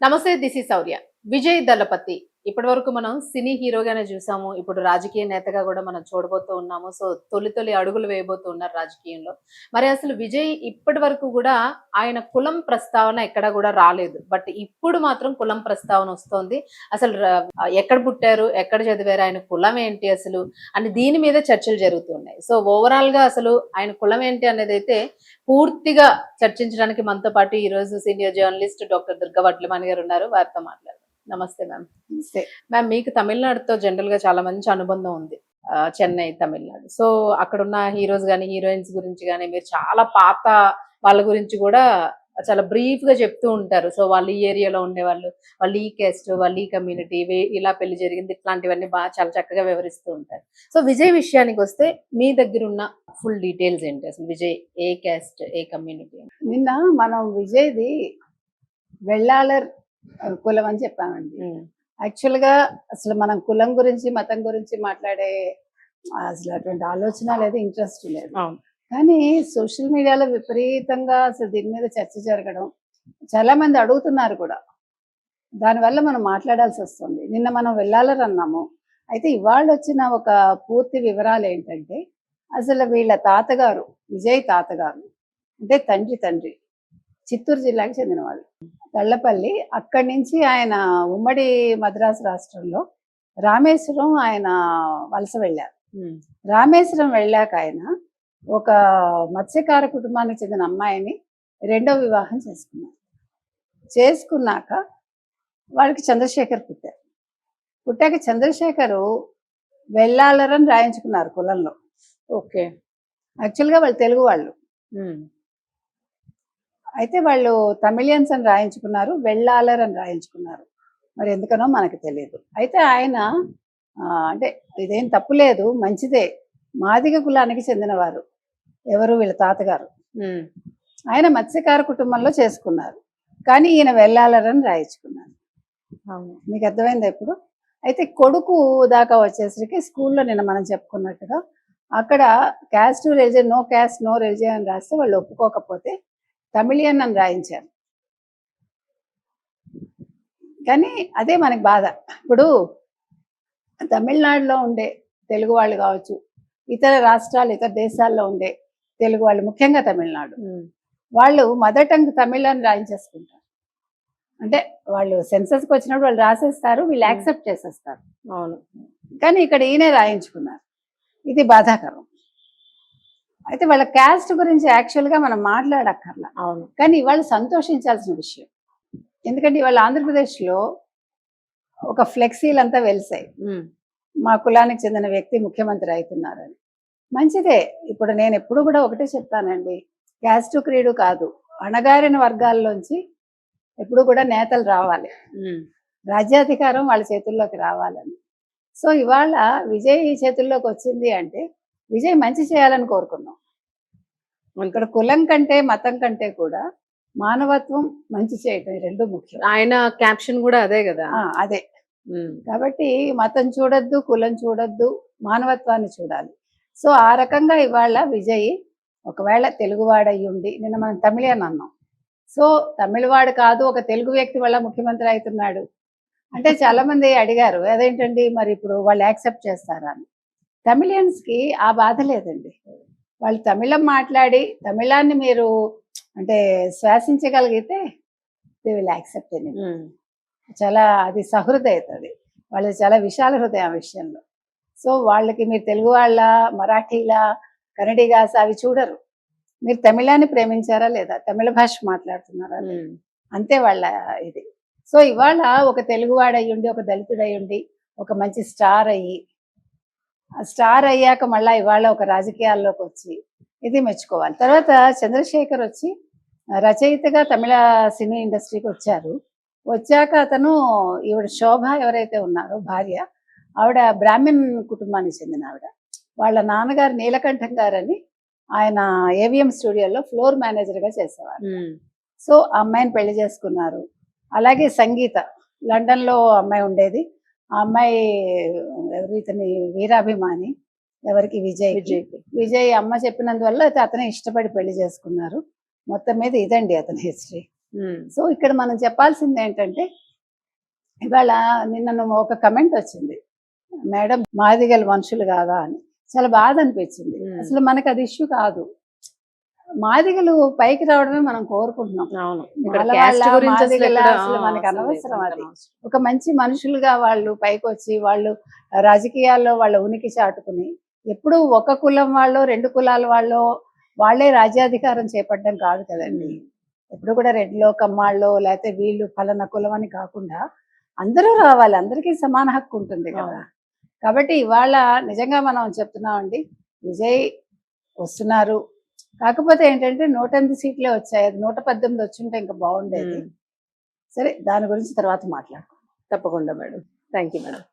నమస్తే, this is శౌర్య. విజయ్ దళపతి ఇప్పటి వరకు మనం సినీ హీరోగానే చూసాము. ఇప్పుడు రాజకీయ నేతగా కూడా మనం చూడబోతూ ఉన్నాము. సో తొలి తొలి అడుగులు వేయబోతూ ఉన్నారు రాజకీయంలో. మరి అసలు విజయ్ ఇప్పటి వరకు కూడా ఆయన కులం ప్రస్తావన ఎక్కడ కూడా రాలేదు. బట్ ఇప్పుడు మాత్రం కులం ప్రస్తావన వస్తోంది. అసలు ఎక్కడ పుట్టారు, ఎక్కడ చదివారు, ఆయన కులం ఏంటి అసలు అని దీని మీద చర్చలు జరుగుతున్నాయి. సో ఓవరాల్ గా అసలు ఆయన కులం ఏంటి అనేది అయితే పూర్తిగా చర్చించడానికి మనతో పాటు ఈ రోజు senior journalist doctor Durga Vadlamani గారు ఉన్నారు. వారితో మాట్లాడదాం. నమస్తే మ్యామ్. నమస్తే. మ్యామ్, మీకు తమిళనాడుతో జనరల్ గా చాలా మంచి అనుబంధం ఉంది. చెన్నై, తమిళనాడు. సో అక్కడున్న హీరోస్ గానీ, హీరోయిన్స్ గురించి గానీ మీరు చాలా పాత వాళ్ళ గురించి కూడా చాలా బ్రీఫ్ గా చెప్తూ ఉంటారు. సో వాళ్ళు ఈ ఏరియాలో ఉండేవాళ్ళు, వాళ్ళు ఈ క్యాస్ట్, వాళ్ళు ఈ కమ్యూనిటీ, ఇలా పెళ్లి జరిగింది, ఇట్లాంటివన్నీ బాగా చాలా చక్కగా వివరిస్తూ ఉంటారు. సో విజయ్ విషయానికి వస్తే మీ దగ్గర ఉన్న ఫుల్ డీటెయిల్స్ ఏంటి? అసలు విజయ్ ఏ క్యాస్ట్, ఏ కమ్యూనిటీ? నిన్న మనం విజయ్ది వెళ్ళాలర్ కులం అని చెప్పామండి. యాక్చువల్గా అసలు మనం కులం గురించి, మతం గురించి మాట్లాడే అసలు అటువంటి ఆలోచన లేదు, ఇంట్రెస్ట్ లేదు. కానీ సోషల్ మీడియాలో విపరీతంగా అసలు దీని మీద చర్చ జరగడం, చాలా మంది అడుగుతున్నారు కూడా. దానివల్ల మనం మాట్లాడాల్సి వస్తుంది. నిన్న మనం వెళ్ళాలర్ అన్నాము. అయితే ఇవాళ వచ్చిన ఒక పూర్తి వివరాలు ఏంటంటే, అసలు వీళ్ళ తాతగారు, విజయ్ తాతగారు అంటే తండ్రి చిత్తూరు జిల్లాకి చెందిన వాళ్ళు, తళ్ళపల్లి. అక్కడి నుంచి ఆయన ఉమ్మడి మద్రాసు రాష్ట్రంలో రామేశ్వరం ఆయన వలస వెళ్ళారు. రామేశ్వరం వెళ్ళాక ఆయన ఒక మత్స్యకార కుటుంబానికి చెందిన అమ్మాయిని రెండో వివాహం చేసుకున్నాక వాళ్ళకి చంద్రశేఖర్ పుట్టాక చంద్రశేఖరు వెళ్ళాలరని రాయించుకున్నారు కులంలో. ఓకే. యాక్చువల్గా వాళ్ళు తెలుగు వాళ్ళు. అయితే వాళ్ళు తమిళియన్స్ అని రాయించుకున్నారు, వెళ్ళాలర్ అని రాయించుకున్నారు. మరి ఎందుకనో మనకు తెలియదు. అయితే ఆయన అంటే ఇదేం తప్పులేదు, మంచిదే. మాదిగ కులానికి చెందినవారు ఎవరు, వీళ్ళ తాతగారు. ఆయన మత్స్యకార కుటుంబంలో చేసుకున్నారు, కానీ ఈయన వెళ్ళాలర్ అని రాయించుకున్నారు. మీకు అర్థమైందా ఇప్పుడు? అయితే కొడుకు దాకా వచ్చేసరికి స్కూల్లో నిన్న మనం చెప్పుకున్నట్టుగా అక్కడ caste religion, no caste no religion అని రాస్తే వాళ్ళు ఒప్పుకోకపోతే తమిళియన్ అని రాయించారు. కానీ అదే మనకి బాధ. ఇప్పుడు తమిళనాడులో ఉండే తెలుగు వాళ్ళు కావచ్చు, ఇతర రాష్ట్రాలు, ఇతర దేశాల్లో ఉండే తెలుగు వాళ్ళు, ముఖ్యంగా తమిళనాడు వాళ్ళు మదర్ టంగ్ తమిళ్ అని రాయించేసుకుంటారు. అంటే వాళ్ళు సెన్సస్కి వచ్చినప్పుడు వాళ్ళు రాసేస్తారు, వీళ్ళు యాక్సెప్ట్ చేసేస్తారు. అవును. కానీ ఇక్కడ ఈయనే రాయించుకున్నారు. ఇది బాధాకరం. అయితే వాళ్ళ క్యాస్ట్ గురించి యాక్చువల్గా మనం మాట్లాడక్కర్లా. అవును. కానీ ఇవాళ సంతోషించాల్సిన విషయం. ఎందుకంటే ఇవాళ ఆంధ్రప్రదేశ్లో ఒక ఫ్లెక్సీలంతా వెలిసాయి, మా కులానికి చెందిన వ్యక్తి ముఖ్యమంత్రి అవుతున్నారని. మంచిదే. ఇప్పుడు నేను ఎప్పుడు కూడా ఒకటే చెప్తానండి, క్యాస్టు క్రీడు కాదు, అణగారిన వర్గాల్లోంచి ఎప్పుడు కూడా నేతలు రావాలి, రాజ్యాధికారం వాళ్ళ చేతుల్లోకి రావాలని. సో ఇవాళ విజయ్ చేతుల్లోకి వచ్చింది అంటే విజయ్ మంచి చేయాలని కోరుకున్నాం. ఇక్కడ కులం కంటే మతం కంటే కూడా మానవత్వం, మంచి చేయటం, రెండు ముఖ్యం. ఆయన క్యాప్షన్ కూడా అదే కదా. అదే. కాబట్టి మతం చూడొద్దు, కులం చూడొద్దు, మానవత్వాన్ని చూడాలి. సో ఆ రకంగా ఇవాళ విజయ్ ఒకవేళ తెలుగువాడయ్యి ఉండి, నిన్న మనం తమిళియన్ అన్నాం, సో తమిళవాడు కాదు, ఒక తెలుగు వ్యక్తి వల్ల ముఖ్యమంత్రి అవుతున్నాడు అంటే చాలా మంది అడిగారు, అదేంటండి మరి ఇప్పుడు వాళ్ళు యాక్సెప్ట్ చేస్తారా అని. తమిళియన్స్కి ఆ బాధ లేదండి. వాళ్ళు తమిళం మాట్లాడి తమిళాన్ని మీరు అంటే శ్వాసించగలిగితే దే విల్ యాక్సెప్ట్ అని. చాలా అది సహృదయత, అది వాళ్ళది చాలా విశాల హృదయం ఆ విషయంలో. సో వాళ్ళకి మీరు తెలుగు వాళ్ళ, మరాఠీలా, కన్నడిగాస అవి చూడరు. మీరు తమిళాన్ని ప్రేమించారా లేదా, తమిళ భాష మాట్లాడుతున్నారా, అంతే వాళ్ళ ఇది. సో ఇవాళ ఒక తెలుగువాడయ్యుండి, ఒక దళితుడయ్యుండి, ఒక మంచి స్టార్ అయ్యాక మళ్ళీ ఇవాళ ఒక రాజకీయాల్లోకి వచ్చి ఇది మెచ్చుకోవాలి. తర్వాత చంద్రశేఖర్ వచ్చి రచయితగా తమిళ సినీ ఇండస్ట్రీకి వచ్చాక అతను ఈవిడ శోభ ఎవరైతే ఉన్నారో భార్య, ఆవిడ బ్రాహ్మణ్ కుటుంబానికి చెందిన ఆవిడ. వాళ్ళ నాన్నగారు నీలకంఠం గారని ఆయన ఏవిఎం స్టూడియోలో ఫ్లోర్ మేనేజర్గా చేసేవారు. సో ఆ అమ్మాయిని పెళ్లి చేసుకున్నారు. అలాగే సంగీత, లండన్లో అమ్మాయి ఉండేది. ఆ అమ్మాయి ఎవరు, ఇతని వీరాభిమాని, ఎవరికి, విజయ్ అమ్మ చెప్పినందువల్ల అయితే అతనే ఇష్టపడి పెళ్లి చేసుకున్నారు. మొత్తం మీద ఇదండి అతని హిస్టరీ. సో ఇక్కడ మనం చెప్పాల్సింది ఏంటంటే ఇవాళ నిన్న ఒక కమెంట్ వచ్చింది, మేడం మాదిగల మనుషులు కాదా అని. చాలా బాధ అనిపించింది. అసలు మనకు అది ఇష్యూ కాదు. మాదిగలు పైకి రావడమే మనం కోరుకుంటున్నాం. అవును. మాదిగల అసలు మనకు అనవసరం. అది ఒక మంచి మనుషులుగా వాళ్ళు పైకి వచ్చి వాళ్ళు రాజకీయాల్లో వాళ్ళ ఉనికి చాటుకుని, ఎప్పుడు ఒక కులం వాళ్ళు 2 కులాల వాళ్ళు వాళ్ళే రాజ్యాధికారం చేపట్టడం కాదు కదండి. ఎప్పుడు కూడా రెడ్లో కమ్మాళ్ళో లేకపోతే వీళ్ళు ఫలానా కులం అని కాకుండా అందరూ రావాలి, అందరికీ సమాన హక్కు ఉంటుంది కదా. కాబట్టి ఇవాళ నిజంగా మనం చెప్తున్నామండి, విజయ్ వస్తున్నారు. కాకపోతే ఏంటంటే 108 సీట్లే వచ్చాయి, అది 118 వచ్చుంటే ఇంకా బాగుండేది. సరే, దాని గురించి తర్వాత మాట్లాడుకుందాం. తప్పకుండా మేడం. Thank you madam.